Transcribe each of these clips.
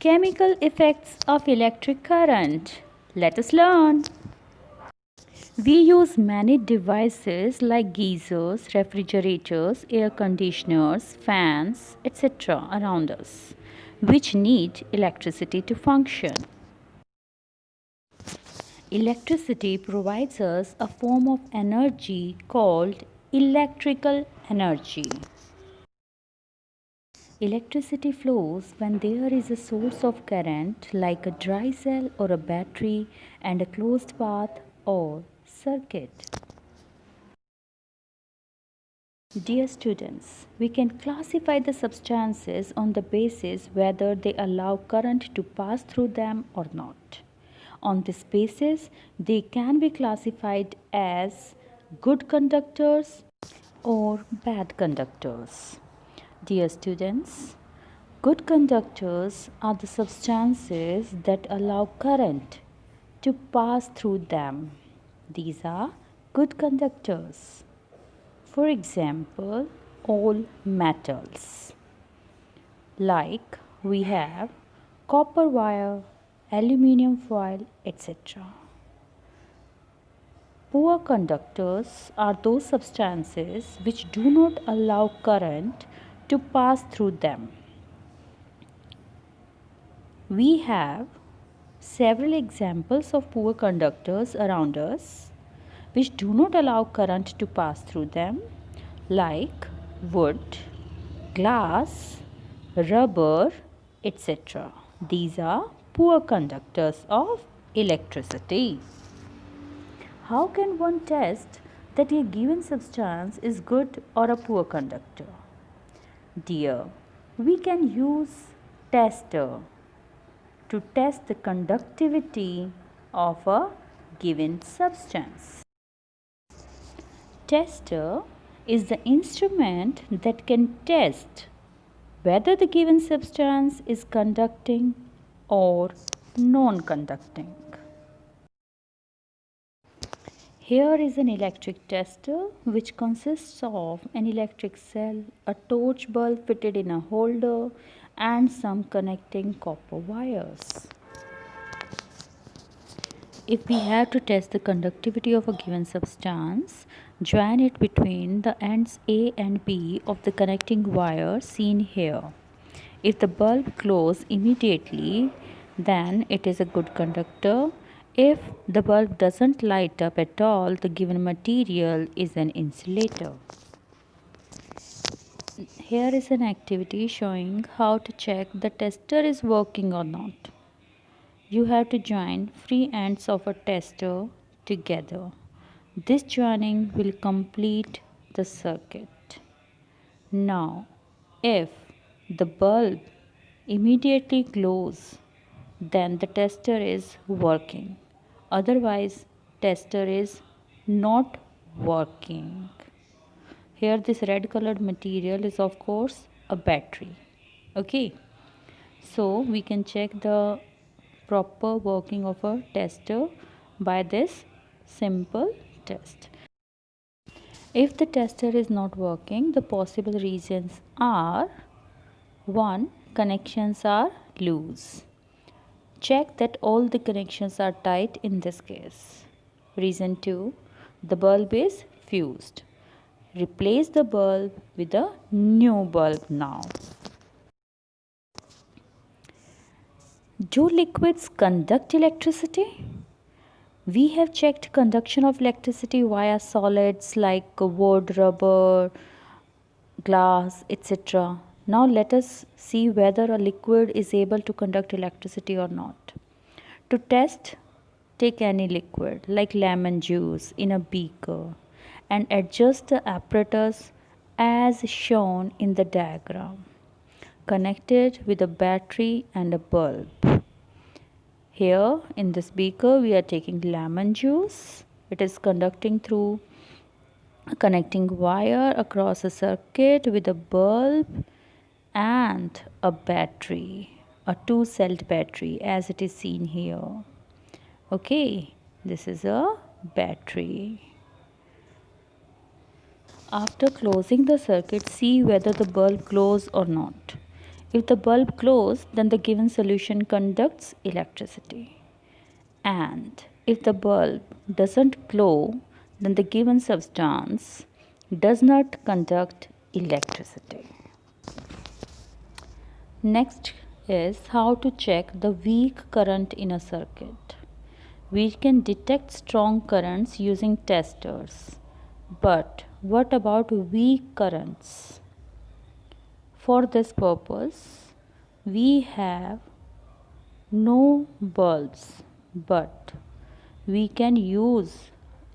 Chemical effects of electric current. Let us learn. We use many devices like geysers, refrigerators, air conditioners, fans, etc. around us, which need electricity to function. Electricity provides us a form of energy called electrical energy. Electricity flows when there is a source of current like a dry cell or a battery and a closed path or circuit. Dear students, we can classify the substances on the basis whether they allow current to pass through them or not. On this basis, they can be classified as good conductors or bad conductors. Dear students, good conductors are the substances that allow current to pass through them. These are good conductors. For example, all metals. Like we have copper wire, aluminium foil, etc. Poor conductors are those substances which do not allow current to pass through them. We have several examples of poor conductors around us which do not allow current to pass through them, like wood, glass, rubber, etc. These are poor conductors of electricity. How can one test that a given substance is good or a poor conductor? Dear, we can use tester to test the conductivity of a given substance. Tester is the instrument that can test whether the given substance is conducting or non-conducting. Here is an electric tester which consists of an electric cell, a torch bulb fitted in a holder and some connecting copper wires. If we have to test the conductivity of a given substance, join it between the ends A and B of the connecting wire seen here. If the bulb glows immediately, then it is a good conductor. If the bulb doesn't light up at all, the given material is an insulator. Here is an activity showing how to check the tester is working or not. You have to join free ends of a tester together. This joining will complete the circuit. Now, if the bulb immediately glows, then the tester is working. Otherwise, tester is not working. Here this red colored material is of course a battery. Okay. So we can check the proper working of a tester by this simple test. If the tester is not working, the possible reasons are: 1. Connections are loose. Check that all the connections are tight in this case. Reason 2. The bulb is fused. Replace the bulb with a new bulb now. Do liquids conduct electricity? We have checked conduction of electricity via solids like wood, rubber, glass, etc. Now let us see whether a liquid is able to conduct electricity or not. To test, take any liquid like lemon juice in a beaker and adjust the apparatus as shown in the diagram. Connect it with a battery and a bulb. Here in this beaker we are taking lemon juice. It is conducting through a connecting wire across a circuit with a bulb and a battery, a two-celled battery as it is seen here. Okay, this is a battery. After closing the circuit, see whether the bulb glows or not. If the bulb glows, then the given solution conducts electricity. And if the bulb doesn't glow, then the given substance does not conduct electricity. Next is how to check the weak current in a circuit. We can detect strong currents using testers. But what about weak currents? For this purpose, we have no bulbs, but we can use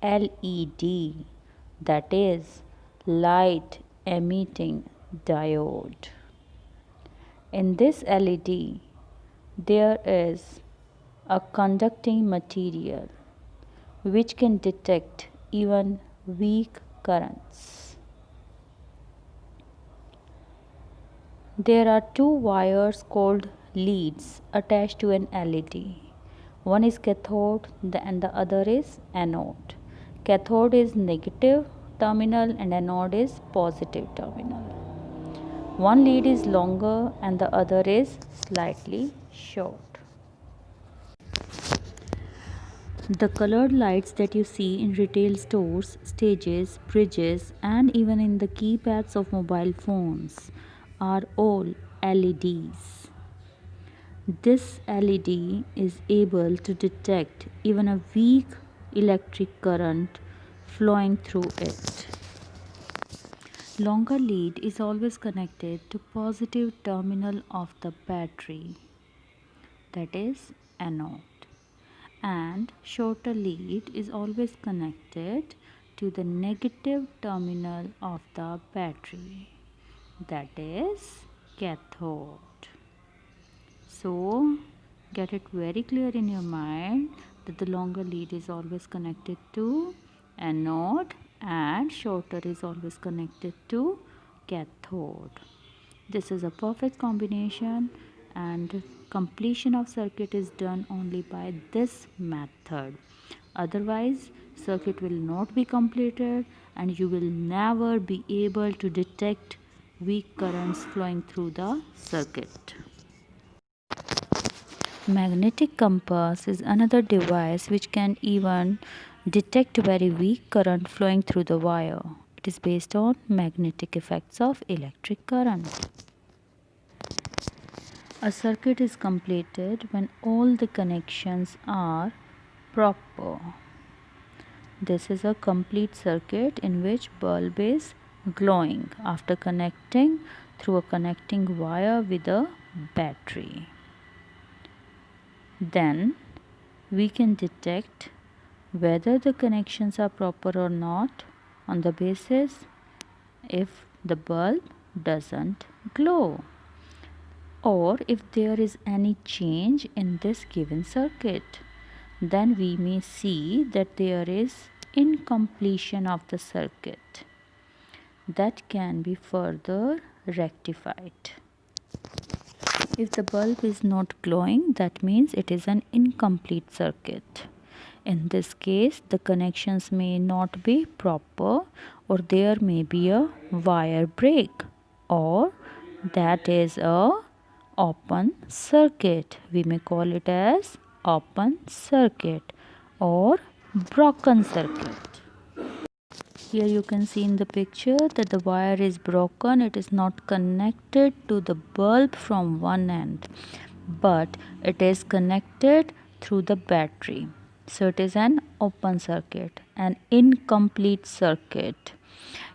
LED, that is light emitting diode. In this LED, there is a conducting material which can detect even weak currents. There are two wires called leads attached to an LED. One is cathode and the other is anode. Cathode is negative terminal and anode is positive terminal. One lead is longer and the other is slightly short. The colored lights that you see in retail stores, stages, bridges, and even in the keypads of mobile phones are all LEDs. This LED is able to detect even a weak electric current flowing through it. Longer lead is always connected to positive terminal of the battery, that is anode. And shorter lead is always connected to the negative terminal of the battery, that is cathode. So get it very clear in your mind that the longer lead is always connected to anode and shorter is always connected to cathode. This is a perfect combination, and completion of circuit is done only by this method. Otherwise, circuit will not be completed and you will never be able to detect weak currents flowing through the circuit. Magnetic compass is another device which can even detect very weak current flowing through the wire. It is based on magnetic effects of electric current. A circuit is completed when all the connections are proper. This is a complete circuit in which bulb is glowing after connecting through a connecting wire with a battery. Then we can detect whether the connections are proper or not on the basis if the bulb doesn't glow, or if there is any change in this given circuit. Then we may see that there is incompletion of the circuit that can be further rectified. If the bulb is not glowing, that means it is an incomplete circuit. In this case, the connections may not be proper, or there may be a wire break, or that is a open circuit. We may call it as open circuit or broken circuit. Here you can see in the picture that the wire is broken. It is not connected to the bulb from one end, but it is connected through the battery. So it is an open circuit, an incomplete circuit.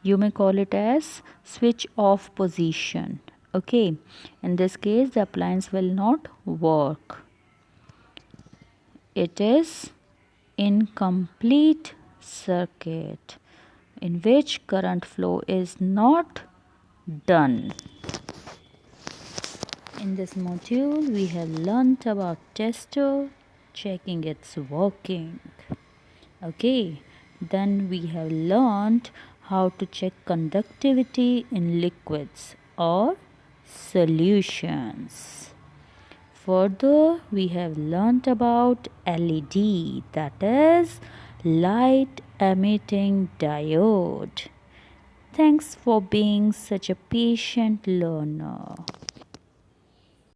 You may call it as switch off position. Okay, in this case the appliance will not work. It is incomplete circuit in which current flow is not done. In this module we have learnt about tester, checking its working. Okay, then we have learnt how to check conductivity in liquids or solutions. Further, we have learnt about LED, that is light emitting diode. Thanks for being such a patient learner.